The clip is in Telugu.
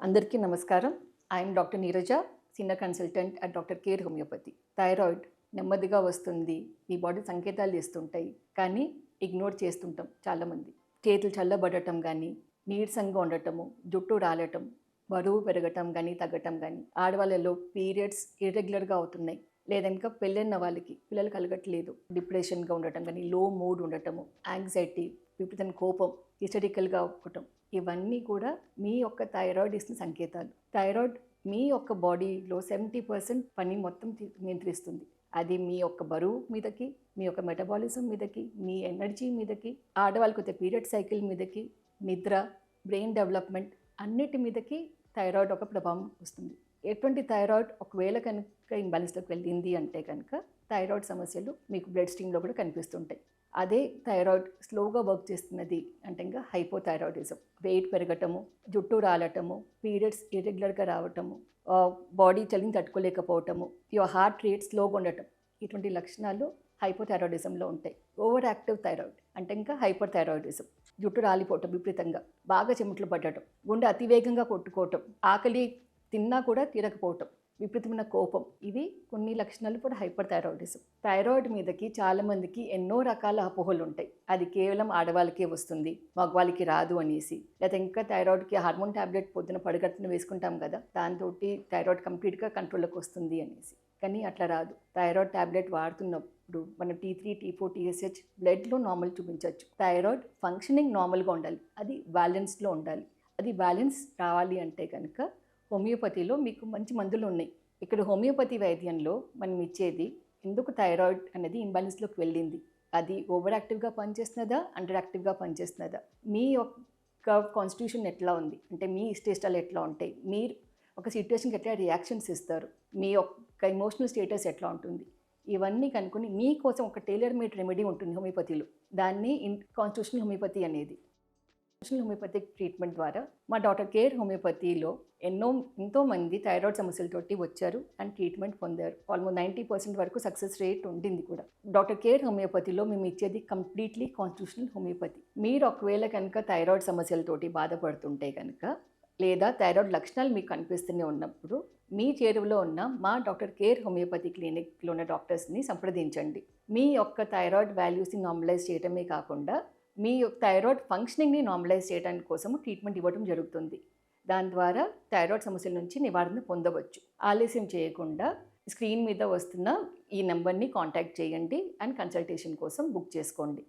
అందరికీ నమస్కారం. I'm doctor Neeraja, senior consultant at doctor care homeopathy. Thyroid నెమ్మదిగా వస్తుంది, మీ బాడీ సంకేతాలు ఇస్తుంటాయి, కానీ ఇగ్నోర్ చేస్తుంటాం చాలామంది. చేతులు చల్లబడటం కానీ, నీరసంగా ఉండటము, జుట్టు రాలటం, బరువు పెరగటం కానీ తగ్గటం కానీ, ఆడవాళ్ళలో పీరియడ్స్ ఇర్రెగ్యులర్గా అవుతున్నాయి, లేదా ఇంకా పెళ్ళైన వాళ్ళకి పిల్లలు కలగట్లేదు, డిప్రెషన్గా ఉండటం కానీ, లో మూడ్ ఉండటము, యాంగ్జైటీ, విపరీతమైన కోపం, హిస్టరికల్గా అవ్వటం, ఇవన్నీ కూడా మీ యొక్క థైరాయిడ్ ఇస్తున్న సంకేతాలు. థైరాయిడ్ మీ యొక్క బాడీలో 70% పని మొత్తం నియంత్రిస్తుంది. అది మీ యొక్క బరువు మీదకి, మీ యొక్క మెటబాలిజం మీదకి, మీ ఎనర్జీ మీదకి, ఆడవాళ్ళకి వచ్చే పీరియడ్ సైకిల్ మీదకి, నిద్ర, బ్రెయిన్ డెవలప్మెంట్ అన్నిటి మీదకి థైరాయిడ్ ఒక ప్రభావం వస్తుంది. ఎటువంటి థైరాయిడ్ ఒకవేళ కనుక ఇంబ్యాలెన్స్లోకి వెళ్ళింది అంటే కనుక థైరాయిడ్ సమస్యలు మీకు బ్లడ్ స్ట్రీమ్లో కూడా కనిపిస్తుంటాయి. అదే థైరాయిడ్ స్లోగా వర్క్ చేస్తున్నది అంటే ఇంకా హైపోథైరాయిడిజం, వెయిట్ పెరగటము, జుట్టు రాలటము, పీరియడ్స్ ఇర్రెగ్యులర్గా రావటము, బాడీ చలిని తట్టుకోలేకపోవటము, యువర్ హార్ట్ రేట్ స్లోగా ఉండటం, ఇటువంటి లక్షణాలు హైపోథైరాయిడిజంలో ఉంటాయి. ఓవర్ యాక్టివ్ థైరాయిడ్ అంటే ఇంకా హైపర్ థైరాయిడిజం, జుట్టు రాలిపోవటం విపరీతంగా, బాగా చెమటలు పట్టడం, గుండె అతివేగంగా కొట్టుకోవటం, ఆకలి తిన్నా కూడా తీరకపోవటం, విపరీతమైన కోపం, ఇవి కొన్ని లక్షణాలు కూడా హైపర్ థైరాయిడిజం. థైరాయిడ్ మీదకి చాలామందికి ఎన్నో రకాల అపోహలు ఉంటాయి. అది కేవలం ఆడవాళ్ళకే వస్తుంది, మగవాళ్ళకి రాదు అనేసి, లేదా ఇంకా థైరాయిడ్కి హార్మోన్ ట్యాబ్లెట్ పొద్దున పడగట్టున వేసుకుంటాం కదా, దాంతో థైరాయిడ్ కంప్లీట్గా కంట్రోల్లోకి వస్తుంది అనేసి. కానీ అట్లా రాదు. థైరాయిడ్ ట్యాబ్లెట్ వాడుతున్నప్పుడు మనం T3, T4, TSH బ్లడ్లో నార్మల్ చూపించవచ్చు. థైరాయిడ్ ఫంక్షనింగ్ నార్మల్గా ఉండాలి, అది బ్యాలెన్స్లో ఉండాలి. అది బ్యాలెన్స్ రావాలి అంటే కనుక హోమియోపతిలో మీకు మంచి మందులు ఉన్నాయి. ఇక్కడ హోమియోపతి వైద్యంలో మనం ఇచ్చేది ఎందుకు థైరాయిడ్ అనేది ఇంబ్యాలెన్స్లోకి వెళ్ళింది, అది ఓవర్ యాక్టివ్గా పనిచేస్తున్నదా, అండర్ యాక్టివ్గా పనిచేస్తున్నదా, మీ యొక్క కాన్స్టిట్యూషన్ ఎట్లా ఉంది అంటే మీ ఇష్టాలు ఎట్లా ఉంటాయి, మీరు ఒక సిట్యుయేషన్కి ఎట్లా రియాక్షన్స్ ఇస్తారు, మీ యొక్క ఎమోషనల్ స్టేటస్ ఎట్లా ఉంటుంది, ఇవన్నీ కనుక్కొని మీకోసం ఒక టైలర్ మేడ్ రెమెడీ ఉంటుంది హోమియోపతిలో. దాన్ని కాన్స్టిట్యూషనల్ హోమియోపతి అనేది. హోమియోపతిక్ ట్రీట్మెంట్ ద్వారా మా డాక్టర్ కేర్ హోమియోపతిలో ఎంతోమంది థైరాయిడ్ సమస్యలతోటి వచ్చారు అండ్ ట్రీట్మెంట్ పొందారు. ఆల్మోస్ట్ 90% వరకు సక్సెస్ రేట్ ఉండింది కూడా. డాక్టర్ కేర్ హోమియోపతిలో మేము ఇచ్చేది కంప్లీట్లీ కాన్స్టిట్యూషనల్ హోమియోపతి. మీరు ఒకవేళ కనుక థైరాయిడ్ సమస్యలతోటి బాధపడుతుంటే కనుక, లేదా థైరాయిడ్ లక్షణాలు మీకు కనిపిస్తూనే ఉన్నప్పుడు మీ చేరువలో ఉన్న మా డాక్టర్ కేర్ హోమియోపతి క్లినిక్లో ఉన్న డాక్టర్స్ని సంప్రదించండి. మీ యొక్క థైరాయిడ్ వాల్యూస్ని నార్మలైజ్ చేయడమే కాకుండా మీ థైరాయిడ్ ఫంక్షనింగ్ని నార్మలైజ్ చేయడానికి కోసము ట్రీట్మెంట్ ఇవ్వడం జరుగుతుంది. దాని ద్వారా థైరాయిడ్ సమస్యల నుంచి నివారణ పొందవచ్చు. ఆలస్యం చేయకుండా స్క్రీన్ మీద వస్తున్న ఈ నెంబర్ని కాంటాక్ట్ చేయండి అండ్ కన్సల్టేషన్ కోసం బుక్ చేసుకోండి.